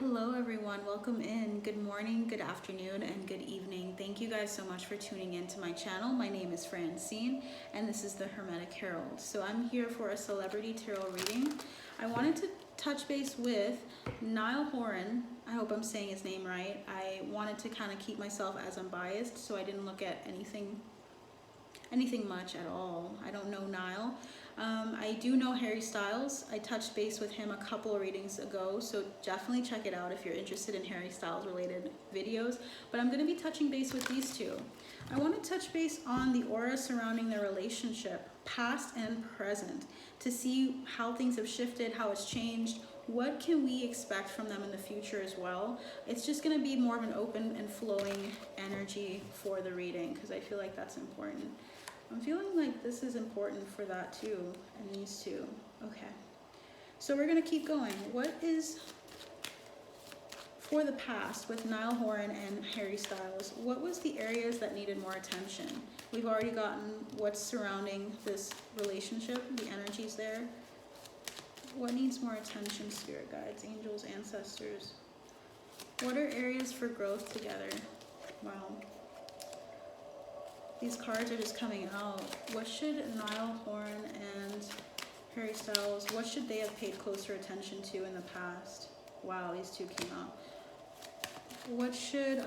Hello everyone, welcome in. Good morning, good afternoon, and good evening. Thank you guys so much for tuning in to my channel. My name is Francine and this is the Hermetic Herald. So I'm here for a celebrity tarot reading. I wanted to touch base with Niall Horan. I hope I'm saying his name right. I wanted to kind of keep myself as unbiased, so I didn't look at anything much at all. I don't know Niall. I do know Harry Styles. I touched base with him a couple of readings ago, so definitely check it out if you're interested in Harry Styles related videos. But I'm going to be touching base with these two. I want to touch base on the aura surrounding their relationship, past and present, to see how things have shifted, how it's changed. What can we expect from them in the future as well? It's just going to be more of an open and flowing energy for the reading because I feel like that's important. I'm feeling like this is important for that too, and these two. Okay, so we're gonna keep going. What is for the past with Niall Horan and Harry Styles? What was the areas that needed more attention? We've already gotten what's surrounding this relationship, the energies there. What needs more attention, spirit guides, angels, ancestors? What are areas for growth together? Wow. These cards are just coming out. What should Niall Horan and Harry Styles, what should they have paid closer attention to in the past? Wow, these two came out. What should,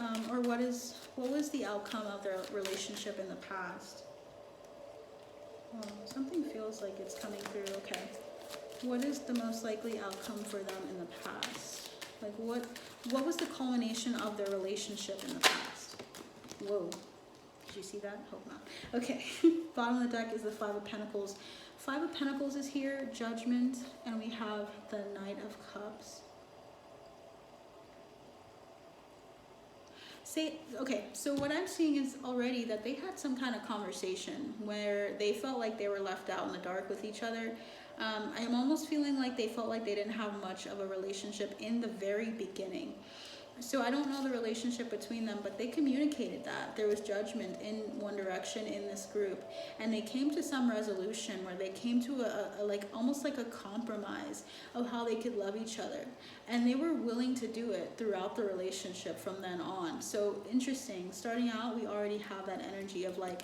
what was the outcome of their relationship in the past? Oh, something feels like it's coming through, okay. What is the most likely outcome for them in the past? Like what was the culmination of their relationship in the past? Whoa. Did you see that? Hope not. Okay, bottom of the deck is the Five of Pentacles. Five of Pentacles is here, Judgment, and we have the Knight of Cups. Okay, so what I'm seeing is already that they had some kind of conversation where they felt like they were left out in the dark with each other. I'm almost feeling like they felt like they didn't have much of a relationship in the very beginning. So I don't know the relationship between them, but they communicated that there was judgment in one direction in this group, and they came to some resolution where they came to a like almost like a compromise of how they could love each other, and they were willing to do it throughout the relationship from then on. So interesting. Starting out, we already have that energy of like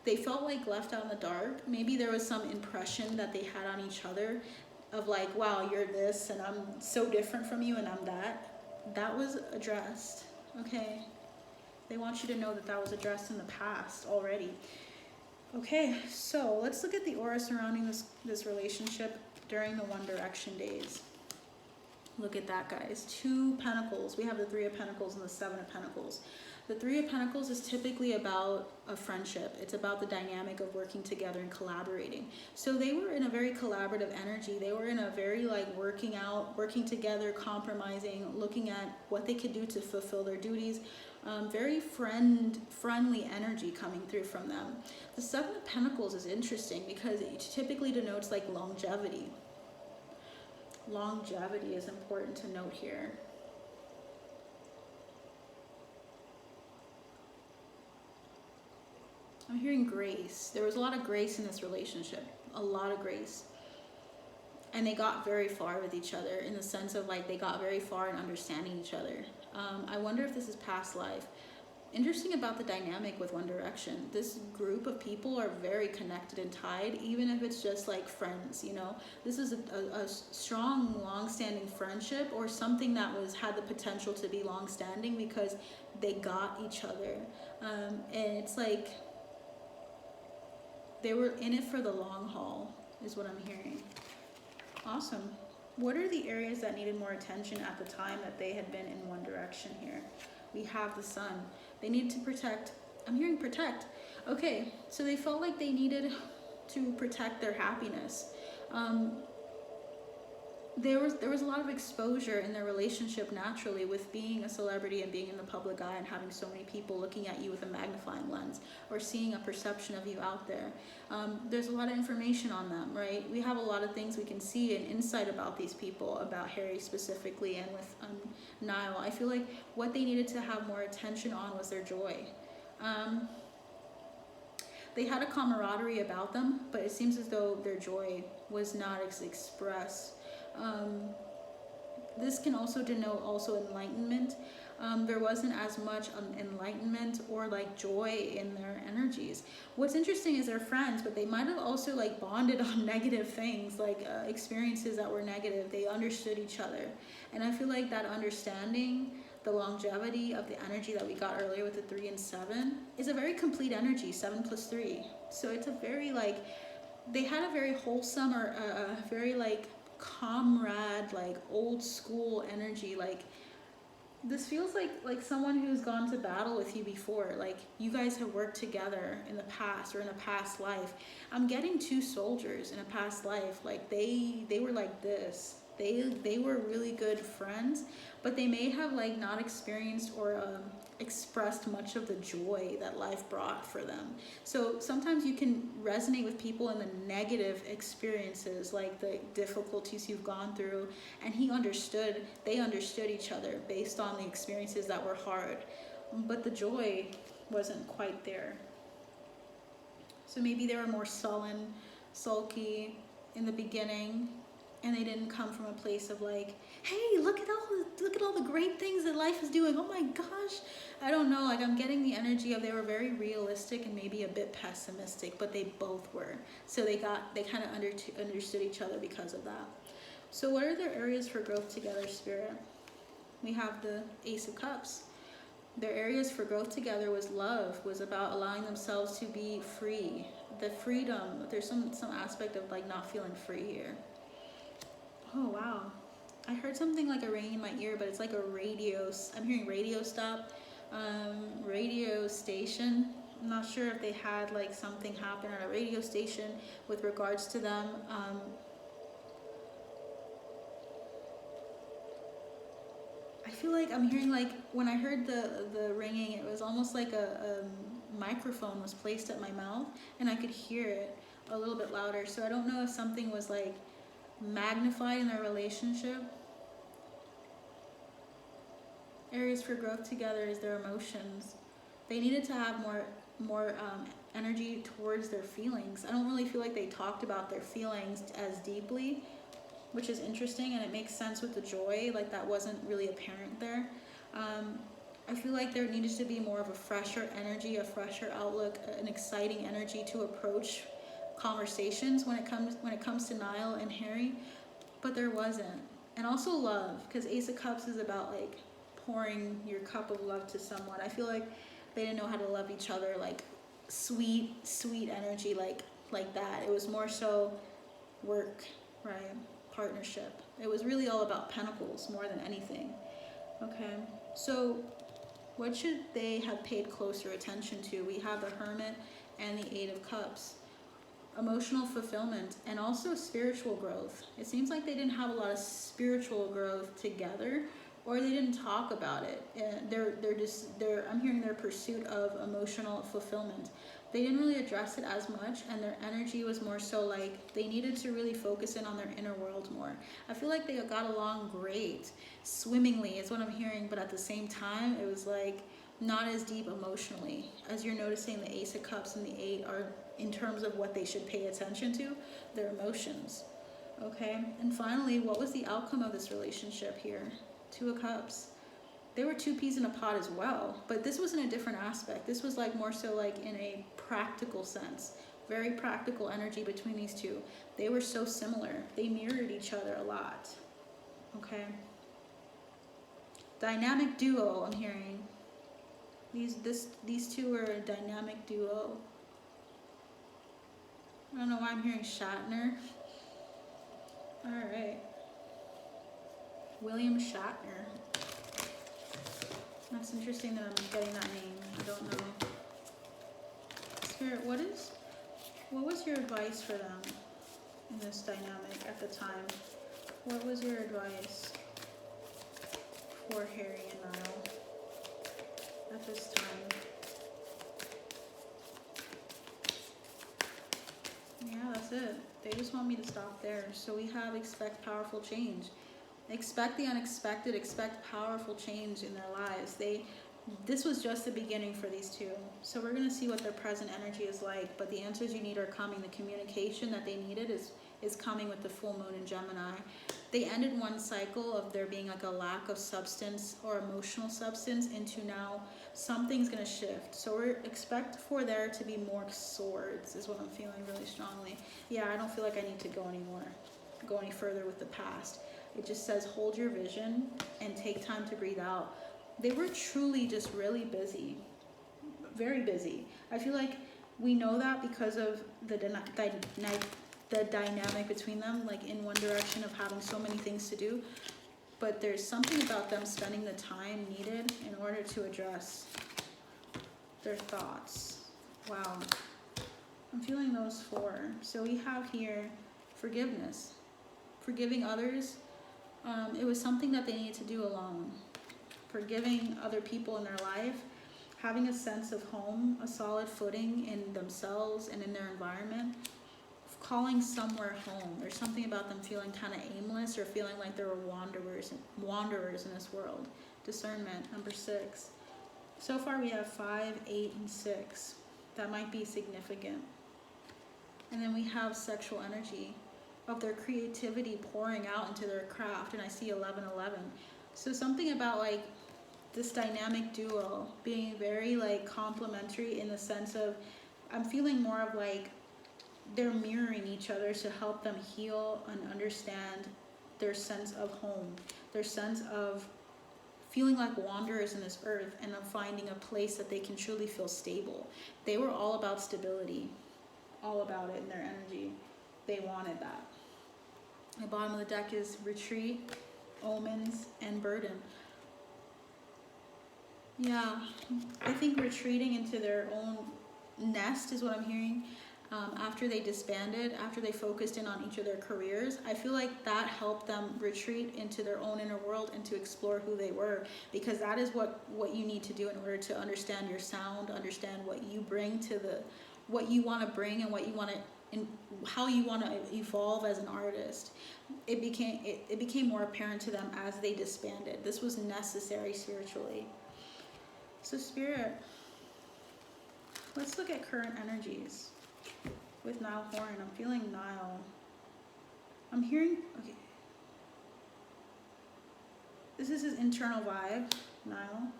they felt like left out in the dark. Maybe there was some impression that they had on each other of like, wow, you're this and I'm so different from you and I'm that. That was addressed, okay? They want you to know that that was addressed in the past already. Okay, so let's look at the aura surrounding this relationship during the One Direction days. Look at that, guys. Two Pentacles. We have the Three of Pentacles and the Seven of Pentacles. The Three of Pentacles is typically about a friendship. It's about the dynamic of working together and collaborating. So they were in a very collaborative energy. They were in a very like working together, compromising, looking at what they could do to fulfill their duties. Very friendly energy coming through from them. The Seven of Pentacles is interesting because it typically denotes like longevity. Longevity is important to note here. I'm hearing grace. There was a lot of grace in this relationship, a lot of grace. And they got very far with each other in the sense of like they got very far in understanding each other. I wonder if this is past life. Interesting about the dynamic with One Direction. This group of people are very connected and tied, even if it's just like friends, you know. This is a strong, long-standing friendship or something that had the potential to be long-standing because they got each other. And it's like they were in it for the long haul, is what I'm hearing. Awesome. What are the areas that needed more attention at the time that they had been in One Direction here? We have the Sun. They needed to protect. I'm hearing protect. Okay, so they felt like they needed to protect their happiness. There was a lot of exposure in their relationship naturally with being a celebrity and being in the public eye and having so many people looking at you with a magnifying lens or seeing a perception of you out there. There's a lot of information on them, right? We have a lot of things we can see and insight about these people, about Harry specifically and with Niall. I feel like what they needed to have more attention on was their joy. They had a camaraderie about them, but it seems as though their joy was not expressed This can also denote also enlightenment. There wasn't as much enlightenment or like joy in their energies. What's interesting is they're friends, but they might have also like bonded on negative things, like experiences that were negative. They understood each other. And I feel like that understanding, the longevity of the energy that we got earlier with the 3 and 7 is a very complete energy, 7 plus 3. So it's a very like, they had a very wholesome or a very like comrade, like old school energy. Like this feels like someone who's gone to battle with you before. Like you guys have worked together in the past or in a past life. I'm getting 2 soldiers in a past life. Like they were like this. They were really good friends, but they may have like not experienced or expressed much of the joy that life brought for them. So sometimes you can resonate with people in the negative experiences, like the difficulties you've gone through, and they understood each other based on the experiences that were hard, but the joy wasn't quite there. So maybe they were more sullen, sulky in the beginning, and they didn't come from a place of like, hey, look at all the great things that life is doing. Oh my gosh. I don't know, like I'm getting the energy of they were very realistic and maybe a bit pessimistic, but they both were. So they kind of understood each other because of that. So what are their areas for growth together, Spirit? We have the Ace of Cups. Their areas for growth together was love, was about allowing themselves to be free. The freedom, there's some aspect of like not feeling free here. Oh wow, I heard something like a ringing in my ear, but it's like a radio. I'm hearing radio stop, radio station. I'm not sure if they had like something happen at a radio station with regards to them. I feel like I'm hearing like when I heard the ringing, it was almost like a microphone was placed at my mouth, and I could hear it a little bit louder. So I don't know if something was like magnified in their relationship. Areas for growth together is their emotions. They needed to have more energy towards their feelings. I don't really feel like they talked about their feelings as deeply, which is interesting, and it makes sense with the joy. Like that wasn't really apparent there. I feel like there needed to be more of a fresher energy, a fresher outlook, an exciting energy to approach conversations when it comes to Niall and Harry, but there wasn't. And also love, because Ace of Cups is about like pouring your cup of love to someone. I feel like they didn't know how to love each other, like sweet energy, like that. It was more so work, right? Partnership. It was really all about pentacles more than anything. Okay, so what should they have paid closer attention to? We have the Hermit and the 8 of Cups. Emotional fulfillment and also spiritual growth. It seems like they didn't have a lot of spiritual growth together, or they didn't talk about it. I'm hearing their pursuit of emotional fulfillment. They didn't really address it as much, and their energy was more so like they needed to really focus in on their inner world more. I feel like they got along great, swimmingly is what I'm hearing, but at the same time it was like not as deep emotionally. As you're noticing, the Ace of Cups and the 8 are in terms of what they should pay attention to, their emotions. Okay, and finally, what was the outcome of this relationship here? 2 of Cups. They were 2 peas in a pod as well, but this was in a different aspect. This was like more so like in a practical sense. Very practical energy between these 2. They were so similar. They mirrored each other a lot. Okay. Dynamic duo, I'm hearing. These 2 are a dynamic duo. I don't know why I'm hearing Shatner. Alright. William Shatner. That's interesting that I'm getting that name. I don't know. Spirit, what was your advice for them in this dynamic at the time? What was your advice for Harry and Niall at this time? Yeah, that's it. They just want me to stop there. So we have expect powerful change. Expect the unexpected, expect powerful change in their lives. This was just the beginning for these 2. So we're going to see what their present energy is like, but the answers you need are coming. The communication that they needed is coming with the full moon in Gemini. They ended one cycle of there being like a lack of substance or emotional substance into now something's going to shift. So we expect for there to be more swords is what I'm feeling really strongly. Yeah, I don't feel like I need to go any further with the past. It just says hold your vision and take time to breathe out. They were truly just really busy, very busy. I feel like we know that because of the dynamic between them, like in one direction of having so many things to do, but there's something about them spending the time needed in order to address their thoughts. Wow, I'm feeling those four. So we have here forgiveness, forgiving others. It was something that they needed to do alone. Forgiving other people in their life, having a sense of home, a solid footing in themselves and in their environment, calling somewhere home. There's something about them feeling kind of aimless or feeling like they were wanderers in this world. Discernment, number 6. So far we have 5, 8, and 6. That might be significant. And then we have sexual energy of their creativity pouring out into their craft, and I see 11, 11. So something about like this dynamic duo being very like complementary in the sense of, I'm feeling more of like they're mirroring each other to help them heal and understand their sense of home, their sense of feeling like wanderers in this earth and of finding a place that they can truly feel stable. They were all about stability, all about it in their energy. They wanted that. The bottom of the deck is retreat, omens, and burden. Yeah, I think retreating into their own nest is what I'm hearing. After they disbanded, after they focused in on each of their careers, I feel like that helped them retreat into their own inner world and to explore who they were, because that is what you need to do in order to understand your sound, understand what you bring to what you want to bring and what you want to, and how you want to evolve as an artist. It became more apparent to them as they disbanded. This was necessary spiritually. So Spirit, let's look at current energies with Niall Horan. I'm feeling Niall. I'm hearing, okay. This is his internal vibe, Niall.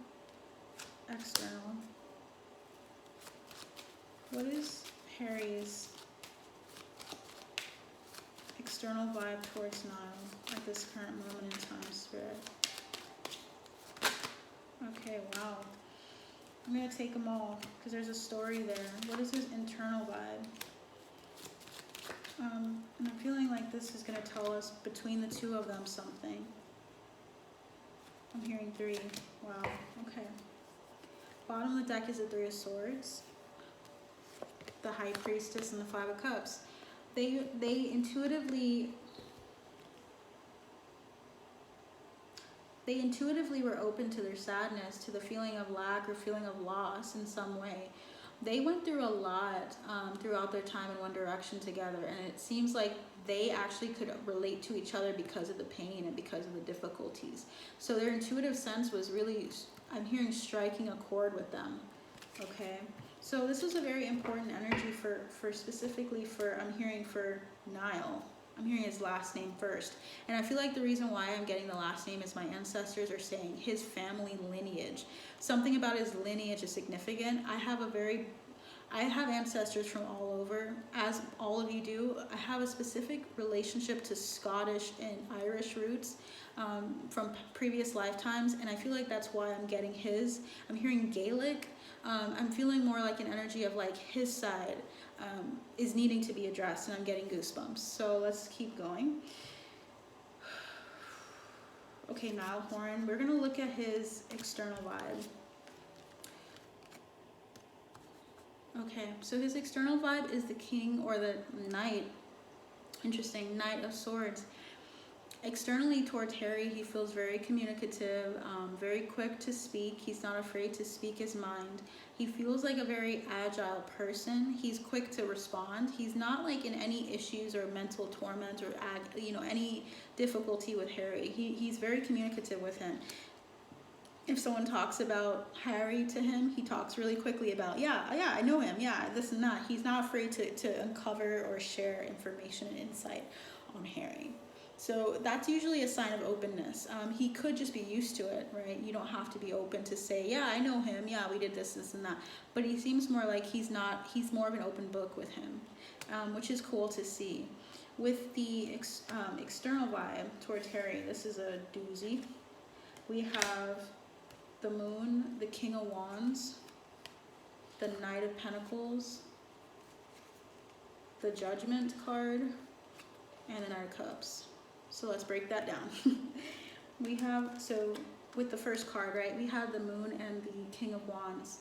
External. What is Harry's external vibe towards Niall at this current moment in time, Spirit? Okay, wow. I'm going to take them all because there's a story there. What is his internal vibe? And I'm feeling like this is going to tell us between the two of them something. I'm hearing 3. Wow. Okay. Bottom of the deck is the 3 of Swords, the High Priestess, and the 5 of Cups. They intuitively were open to their sadness, to the feeling of lack or feeling of loss in some way. They went through a lot throughout their time in one direction together, and it seems like they actually could relate to each other because of the pain and because of the difficulties. So their intuitive sense was really, I'm hearing, striking a chord with them. Okay, so this was a very important energy for specifically for, I'm hearing for Niall. I'm hearing his last name first. And I feel like the reason why I'm getting the last name is my ancestors are saying his family lineage. Something about his lineage is significant. I have ancestors from all over, as all of you do. I have a specific relationship to Scottish and Irish roots from previous lifetimes, and I feel like that's why I'm getting his. I'm hearing Gaelic. I'm feeling more like an energy of like his side is needing to be addressed, and I'm getting goosebumps. So let's keep going. Okay, Niall Horan, we're gonna look at his external vibe. Okay, so his external vibe is the King or the Knight. Interesting, Knight of Swords. Externally towards Harry, he feels very communicative, very quick to speak. He's not afraid to speak his mind. He feels like a very agile person. He's quick to respond. He's not like in any issues or mental torment or any difficulty with Harry. He's very communicative with him. if someone talks about Harry to him, he talks really quickly about, yeah, I know him, yeah, this and that. He's not afraid to uncover or share information and insight on Harry. So that's usually a sign of openness. He could just be used to it, right? You don't have to be open to say, yeah, I know him, yeah, we did this and that. But he seems more like he's more of an open book with him, which is cool to see. With the external vibe towards Harry, this is a doozy. We have the Moon, the King of Wands, the Knight of Pentacles, the Judgment card, and the Knight of Cups. So let's break that down. We have, so with the first card, right, we have the Moon and the King of Wands.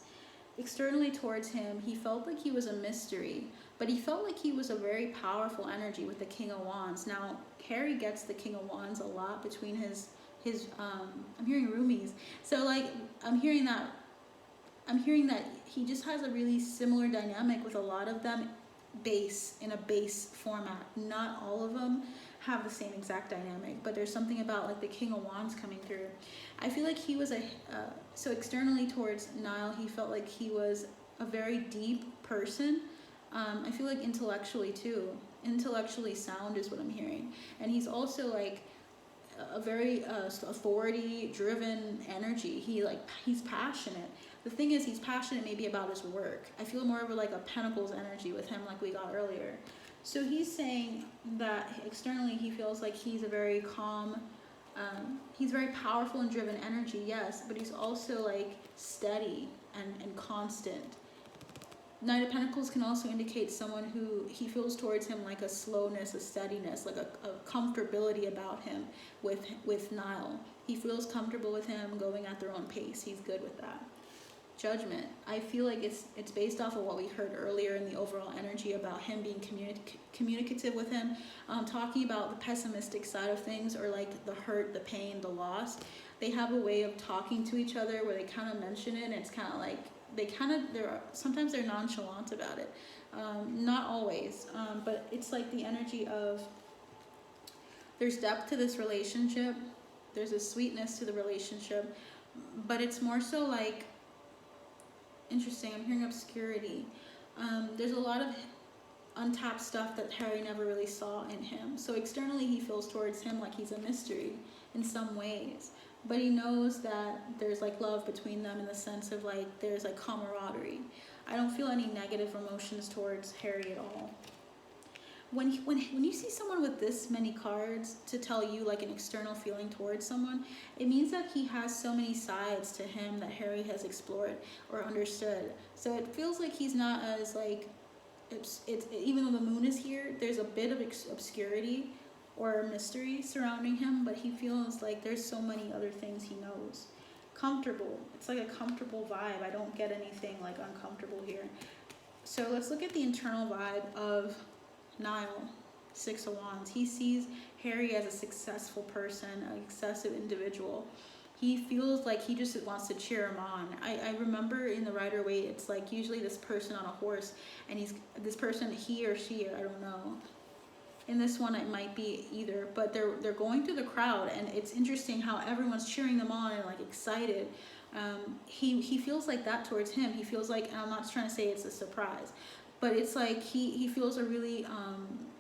Externally towards him, he felt like he was a mystery, but he felt like he was a very powerful energy with the King of Wands. Now, Harry gets the King of Wands a lot between his I'm hearing roomies. So like I'm hearing that he just has a really similar dynamic with a lot of them in a base format. Not all of them have the same exact dynamic, but there's something about like the King of Wands coming through. I feel like he was so externally towards Niall, he felt like he was a very deep person. I feel like intellectually too. Intellectually sound is what I'm hearing. And he's also like a very authority driven energy. He's passionate. The thing is, he's passionate maybe about his work. I feel more of like a Pentacles energy with him, like we got earlier. So he's saying that externally he feels like he's a very calm, he's very powerful and driven energy, yes, but he's also like steady and constant. Knight of Pentacles can also indicate someone who he feels towards him like a slowness, a steadiness, like a comfortability about him with Niall. He feels comfortable with him going at their own pace. He's good with that. Judgment. I feel like it's based off of what we heard earlier in the overall energy about him being communicative with him, talking about the pessimistic side of things, or like the hurt, the pain, the loss. They have a way of talking to each other where they kind of mention it, and it's kind of like sometimes they're nonchalant about it. Not always, but it's like the energy of there's depth to this relationship, there's a sweetness to the relationship, but it's more so like, interesting, I'm hearing obscurity. There's a lot of untapped stuff that Harry never really saw in him. So externally he feels towards him like he's a mystery in some ways. But he knows that there's like love between them in the sense of like there's like camaraderie. I don't feel any negative emotions towards Harry at all. When you see someone with this many cards to tell you like an external feeling towards someone, it means that he has so many sides to him that Harry has explored or understood. So it feels like he's not as like, it's even though the Moon is here, there's a bit of obscurity or mystery surrounding him, but he feels like there's so many other things he knows. Comfortable. It's like a comfortable vibe. I don't get anything like uncomfortable here. So let's look at the internal vibe of Niall, Six of Wands. He sees Harry as a successful person, an excessive individual. He feels like he just wants to cheer him on. I remember in the Rider-Waite, it's like usually this person on a horse, and this person, he or she, I don't know. In this one, it might be either, but they're going through the crowd, and it's interesting how everyone's cheering them on and like excited. He feels like that towards him. He feels like, and I'm not trying to say it's a surprise, but it's like he feels a really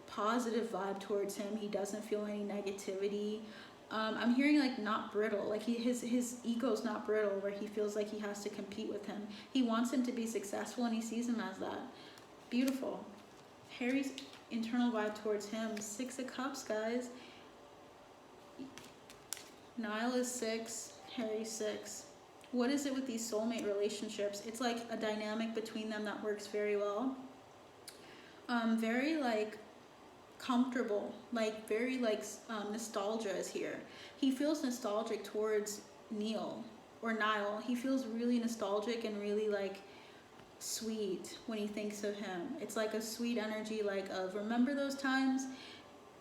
positive vibe towards him. He doesn't feel any negativity. I'm hearing like not brittle, like his ego's not brittle, where he feels like he has to compete with him. He wants him to be successful, and he sees him as that. Beautiful. Harry's internal vibe towards him, Six of Cups, guys. Niall is 6, Harry's 6. What is it with these soulmate relationships? It's like a dynamic between them that works very well. Very like comfortable, like very like nostalgia is here. He feels nostalgic towards Niall. He feels really nostalgic and really like sweet when he thinks of him. It's like a sweet energy, like of remember those times?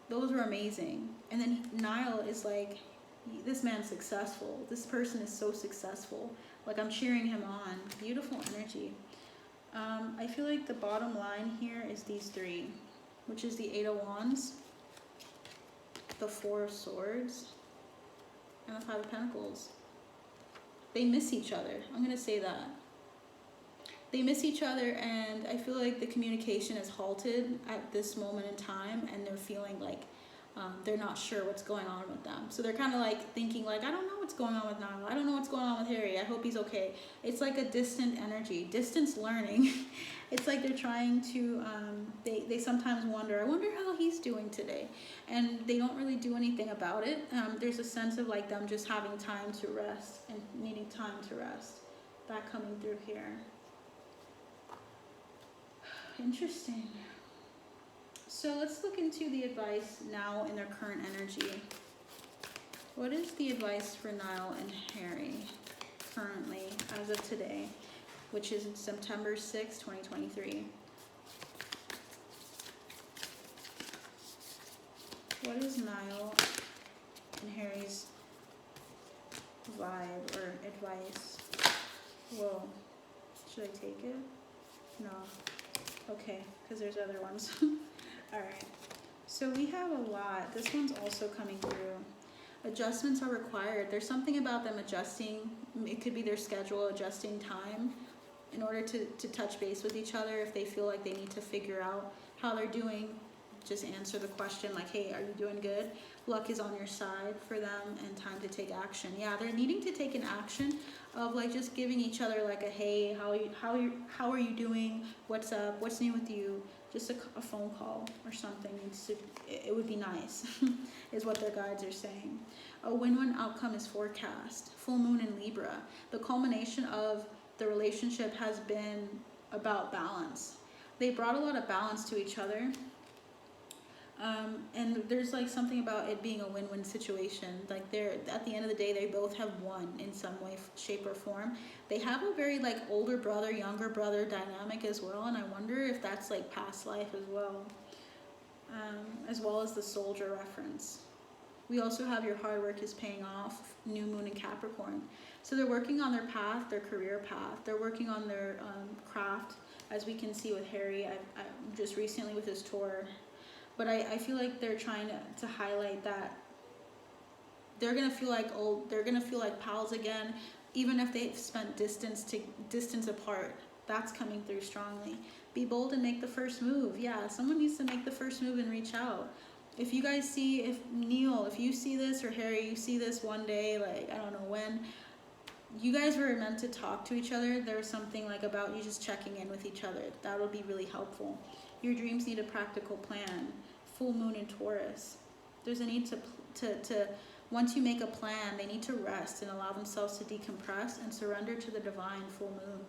Those were amazing. And then Niall is like, this man's successful. This person is so successful. Like I'm cheering him on. Beautiful energy. I feel like the bottom line here is these 3, which is the 8 of Wands, the 4 of Swords, and the 5 of Pentacles. they miss each other. I'm going to say that. They miss each other, and I feel like the communication is halted at this moment in time, and they're feeling like they're not sure what's going on with them. So they're kind of like thinking like, I don't know what's going on with Niall. I don't know what's going on with Harry. I hope he's okay. It's like a distant energy, distance learning. It's like they're trying to, they sometimes wonder, I wonder how he's doing today. And they don't really do anything about it. There's a sense of like them just having time to rest and needing time to rest. That coming through here. Interesting. So let's look into the advice now in their current energy. What is the advice for Niall and Harry currently as of today, which is September 6, 2023? What is Niall and Harry's vibe or advice? Whoa. Should I take it? No. Okay, because there's other ones. Alright, so we have a lot. This one's also coming through. Adjustments are required. There's something about them adjusting. It could be their schedule, adjusting time in order to touch base with each other. If they feel like they need to figure out how they're doing, just answer the question like, hey, are you doing good? Luck is on your side for them, and time to take action. Yeah, they're needing to take an action of like just giving each other like a, hey, how are you doing? What's up? What's new with you? Just a phone call or something. It would be nice, is what their guides are saying. A win-win outcome is forecast. Full moon in Libra. The culmination of the relationship has been about balance. They brought a lot of balance to each other. And there's like something about it being a win-win situation. Like they're, at the end of the day, they both have won in some way, shape, or form. They have a very like older brother, younger brother dynamic as well, and I wonder if that's like past life as well as the soldier reference. We also have your hard work is paying off, new moon in Capricorn. So they're working on their path, their career path. They're working on their craft, as we can see with Harry. I just recently with his tour. But I feel like they're trying to highlight that they're gonna feel like they're gonna feel like pals again, even if they've spent distance apart. That's coming through strongly. Be bold and make the first move. Yeah, someone needs to make the first move and reach out. If you guys see, if Neil, if you see this, or Harry, you see this one day, like I don't know when, you guys were meant to talk to each other. There was something like about you just checking in with each other. That would be really helpful. Your dreams need a practical plan. Full moon in Taurus. There's a need to once you make a plan, they need to rest and allow themselves to decompress and surrender to the divine full moon.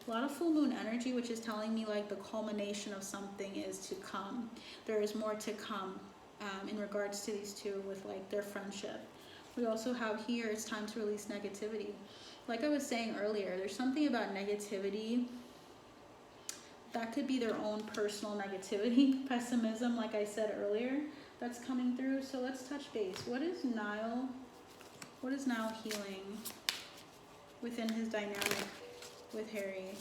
A lot of full moon energy, which is telling me like the culmination of something is to come. There is more to come in regards to these two with like their friendship. We also have here, it's time to release negativity. Like I was saying earlier, there's something about negativity that could be their own personal negativity, pessimism, like I said earlier, that's coming through. So let's touch base. What is Niall healing within his dynamic with Harry?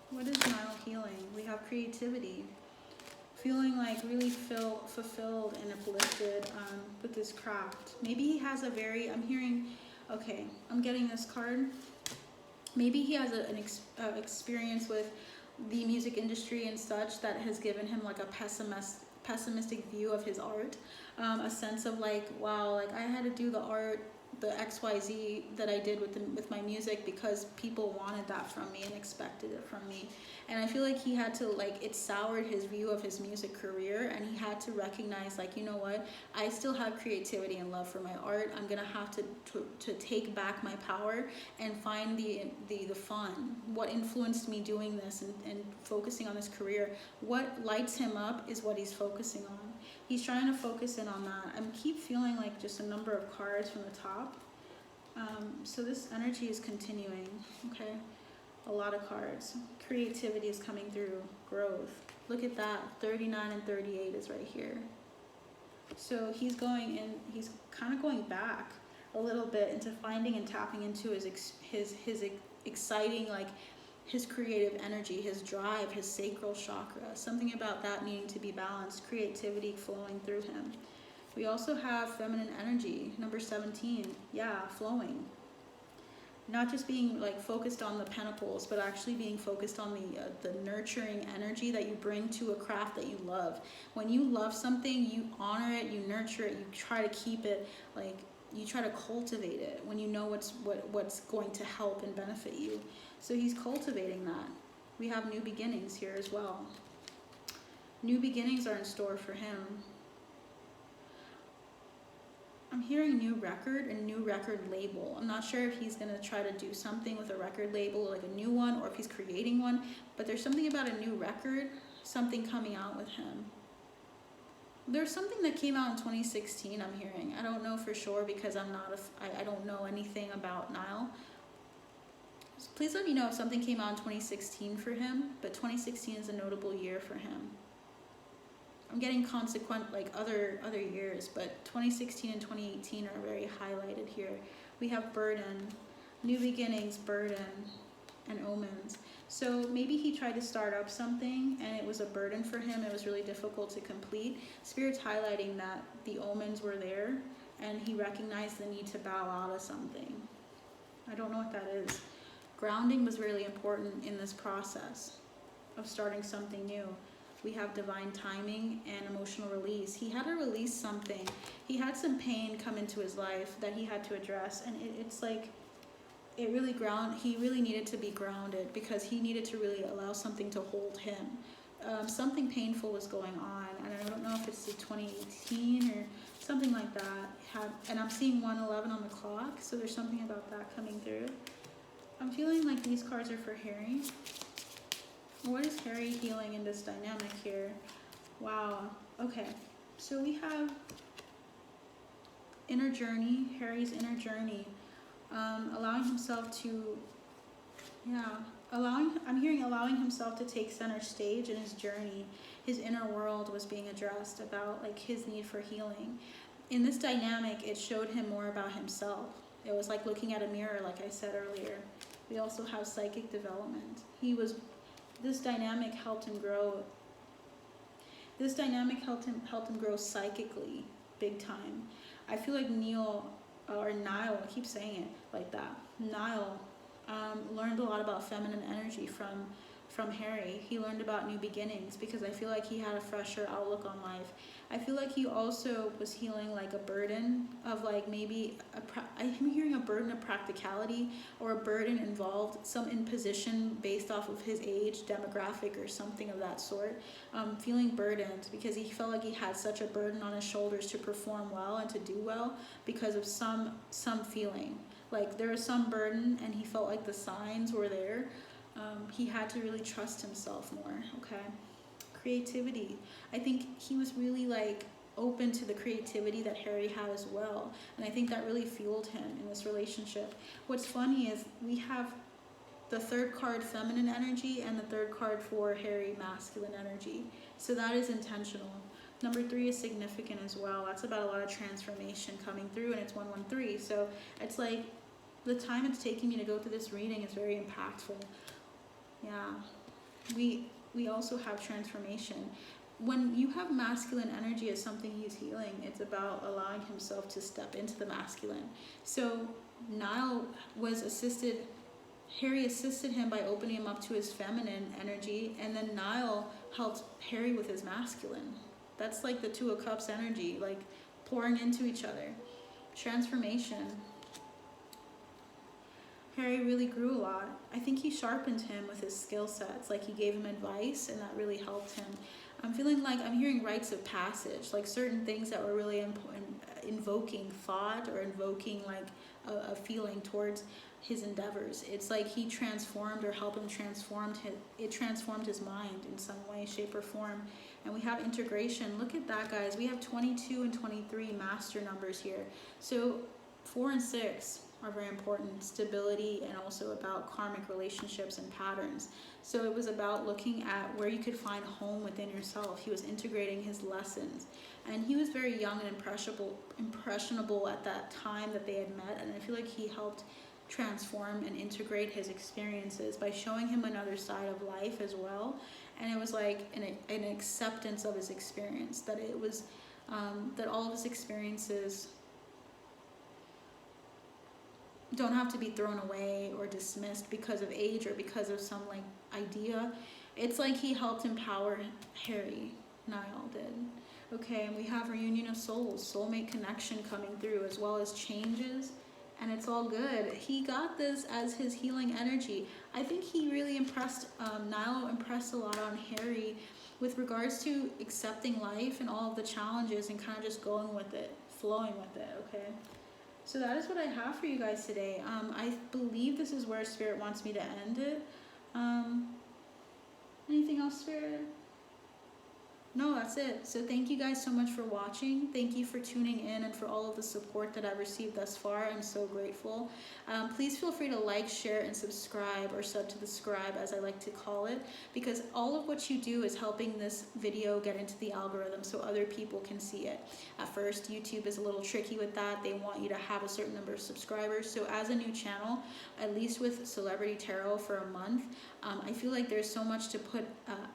What is Niall healing? We have creativity. Feeling like really fulfilled and uplifted with his craft. Maybe he has a very, I'm hearing, okay, I'm getting this card. Maybe he has an experience with the music industry and such that has given him like a pessimistic view of his art, a sense of like, wow, like I had to do the art, the XYZ that I did with my music because people wanted that from me and expected it from me. And I feel like he had to, like, it soured his view of his music career, and he had to recognize, like, you know what, I still have creativity and love for my art. I'm gonna have to take back my power and find the fun. What influenced me doing this and focusing on his career? What lights him up is what he's focusing on. He's trying to focus in on that. I keep feeling like just a number of cards from the top. So this energy is continuing, okay? A lot of cards. Creativity is coming through. Growth. Look at that. 39 and 38 is right here. So he's going in, he's kind of going back a little bit into finding and tapping into his exciting, like, his creative energy, his drive, his sacral chakra. Something about that needing to be balanced. Creativity flowing through him. We also have feminine energy, number 17. Yeah, flowing. not just being like focused on the pentacles, but actually being focused on the nurturing energy that you bring to a craft that you love. When you love something, you honor it, you nurture it, you try to keep it, like you try to cultivate it when you know what's going to help and benefit you. So he's cultivating that. We have new beginnings here as well. New beginnings are in store for him. I'm hearing new record and new record label. I'm not sure if he's going to try to do something with a record label, like a new one, or if he's creating one, but there's something about a new record, something coming out with him. There's something that came out in 2016, I'm hearing. I don't know for sure because I don't know anything about Niall. So please let me know if something came out in 2016 for him, but 2016 is a notable year for him. I'm getting consequent like other years, but 2016 and 2018 are very highlighted here. We have burden, new beginnings, burden, and omens. So maybe he tried to start up something and it was a burden for him. It was really difficult to complete. Spirit's highlighting that the omens were there and he recognized the need to bow out of something. I don't know what that is. Grounding was really important in this process of starting something new. We have divine timing and emotional release. He had to release something. He had some pain come into his life that he had to address, and it's like he really needed to be grounded because he needed to really allow something to hold him. Something painful was going on, and I don't know if it's the 2018 or something like that. And I'm seeing 111 on the clock, so there's something about that coming through. I'm feeling like these cards are for Harry. What is Harry healing in this dynamic here? Wow. Okay. So we have inner journey, Harry's inner journey. Allowing himself to, I'm hearing allowing himself to take center stage in his journey. His inner world was being addressed about like his need for healing. In this dynamic, it showed him more about himself. It was like looking at a mirror, like I said earlier. We also have psychic development. This dynamic helped him grow. This dynamic helped him grow psychically, big time. I feel like Niall, I keep saying it like that. Niall learned a lot about feminine energy from Harry. He learned about new beginnings because I feel like he had a fresher outlook on life. I feel like he also was healing like a burden of like maybe I'm hearing a burden of practicality or a burden involved some imposition based off of his age, demographic, or something of that sort. Feeling burdened because he felt like he had such a burden on his shoulders to perform well and to do well because of some feeling. Like there was some burden and he felt like the signs were there. He had to really trust himself more, okay? Creativity. I think he was really like open to the creativity that Harry had as well. And I think that really fueled him in this relationship. What's funny is we have the third card feminine energy and the third card for Harry masculine energy. So that is intentional. Number 3 is significant as well. That's about a lot of transformation coming through, and it's 113. So it's like the time it's taking me to go through this reading is very impactful. Yeah, we also have transformation. When you have masculine energy as something he's healing, it's about allowing himself to step into the masculine. So Niall Harry assisted him by opening him up to his feminine energy, and then Niall helped Harry with his masculine. That's like the 2 of Cups energy, like pouring into each other. Transformation. Harry really grew a lot. I think he sharpened him with his skill sets. Like he gave him advice and that really helped him. I'm feeling like I'm hearing rites of passage, like certain things that were really invoking thought or invoking like a feeling towards his endeavors. It's like he transformed or helped him transform. It transformed his mind in some way, shape, or form. And we have integration. Look at that, guys. We have 22 and 23 master numbers here. So 4 and 6 are very important. Stability and also about karmic relationships and patterns. So it was about looking at where you could find home within yourself. He was integrating his lessons. And he was very young and impressionable at that time that they had met. And I feel like he helped transform and integrate his experiences by showing him another side of life as well. And it was like an acceptance of his experience, that it was that all of his experiences don't have to be thrown away or dismissed because of age or because of some like idea. It's like he helped empower Harry, Niall did. Okay, and we have reunion of souls, soulmate connection coming through, as well as changes, and it's all good. He got this as his healing energy. I think he really impressed, Niall impressed a lot on Harry with regards to accepting life and all of the challenges and kind of just going with it, flowing with it, okay? So that is what I have for you guys today. I believe this is where Spirit wants me to end it. Anything else, Spirit? No, that's it. So thank you guys so much for watching. Thank you for tuning in and for all of the support that I've received thus far. I'm so grateful. Please feel free to like, share, and subscribe, or sub to the scribe as I like to call it, because all of what you do is helping this video get into the algorithm so other people can see it. At first, YouTube is a little tricky with that. They want you to have a certain number of subscribers. So as a new channel, at least with Celebrity Tarot for a month, I feel like there's so much to put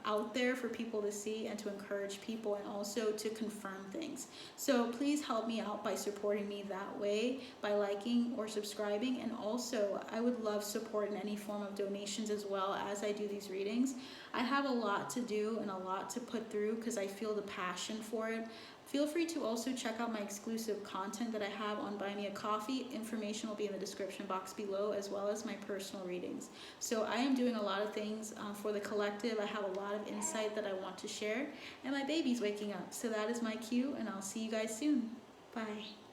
out there for people to see and to encourage people, and also to confirm things. So please help me out by supporting me that way, by liking or subscribing. And also, I would love support in any form of donations as well as I do these readings. I have a lot to do and a lot to put through because I feel the passion for it. Feel free to also check out my exclusive content that I have on Buy Me a Coffee. Information will be in the description box below, as well as my personal readings. So I am doing a lot of things for the collective. I have a lot of insight that I want to share, and my baby's waking up. So that is my cue, and I'll see you guys soon. Bye.